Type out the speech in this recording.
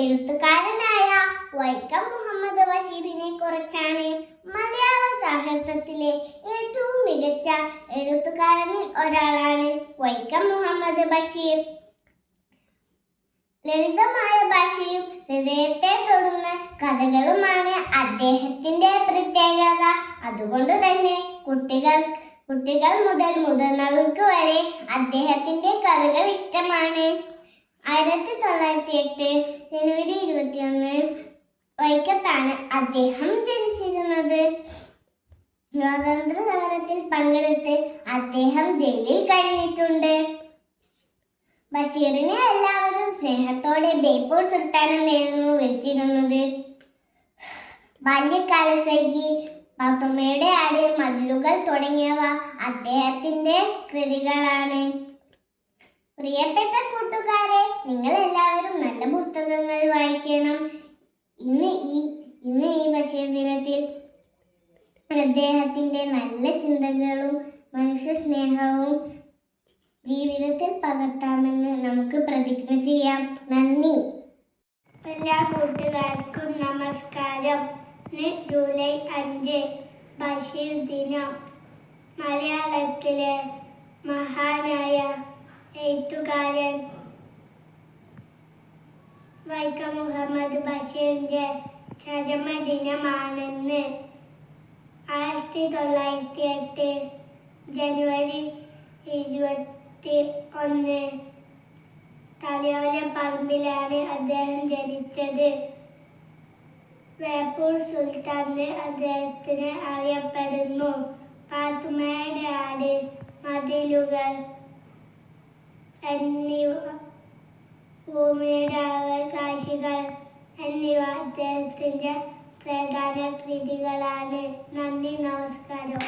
എഴുത്തുകാരനായ വൈക്കം മുഹമ്മദ് ബഷീറിനെ കുറിച്ചാണ്. മലയാള സാഹിത്യത്തിലെ ഏറ്റവും മികച്ച എഴുത്തുകാരനിൽ ഒരാളാണ് വൈക്കം മുഹമ്മദ് ബഷീർ. ലളിതമായ ഭാഷയും ഹൃദയത്തെ തൊടുന്ന കഥകളുമാണ് അദ്ദേഹത്തിന്റെ പ്രത്യേകത. അതുകൊണ്ട് തന്നെ കുട്ടികൾ മുതൽ മുതിർന്നവർക്ക് വരെ അദ്ദേഹത്തിന്റെ കഥകൾ ഇഷ്ടമാണ്. 1908 ജനുവരി 21 വൈക്കത്താണ് അദ്ദേഹം ജനിച്ചിരുന്നത്. സ്വാതന്ത്ര്യ സമരത്തിൽ പങ്കെടുത്ത് അദ്ദേഹം ജയിലിൽ കഴിഞ്ഞിട്ടുണ്ട്. ബഷീറിനെ എല്ലാവരും സ്നേഹത്തോടെ ബേപ്പൂർ സുൽത്താൻ എന്നായിരുന്നു വിളിച്ചിരുന്നത്. ബാല്യകാലസഖി, പാത്തുമ്മയുടെ ആട്, മതിലുകൾ തുടങ്ങിയവ അദ്ദേഹത്തിന്റെ കൃതികളാണ്. പ്രിയപ്പെട്ട കൂട്ടുകാരെ, നിങ്ങൾ എല്ലാവരും നല്ല പുസ്തകങ്ങൾ വായിക്കണം. ഇന്ന് ഈ ബഷീർ ദിനത്തിൽ അദ്ദേഹത്തിന്റെ നല്ല ചിന്തകളും മനുഷ്യ സ്നേഹവും ജീവിതത്തിൽ പകർത്താമെന്ന് നമുക്ക് പ്രതിജ്ഞ ചെയ്യാം. നന്ദി. എല്ലാ കൂട്ടുകാർക്കും നമസ്കാരം. ജൂലൈ 5 ബഷീർ ദിനം. മലയാളത്തിലെ മഹാനായ എഴുത്തുകാരൻ വൈക്കം മുഹമ്മദ് ബഷീറിന്റെ ചരമദിനമാണെന്ന് 1908 ജനുവരി 21 തലയോലപ്പറമ്പിലാണ് അദ്ദേഹം ജനിച്ചത്. ബേപ്പൂർ സുൽത്താൻ അദ്ദേഹത്തിന് അറിയപ്പെടുന്നു. പാത്തുമ്മയുടെ ആട്, മതിലുകൾ എന്നിവ, ഭൂമിയുടെ അവകാശികൾ എന്നിവ അദ്ദേഹത്തിന്റെ പ്രധാന കൃതികളാണ്. നന്ദി, നമസ്കാരം.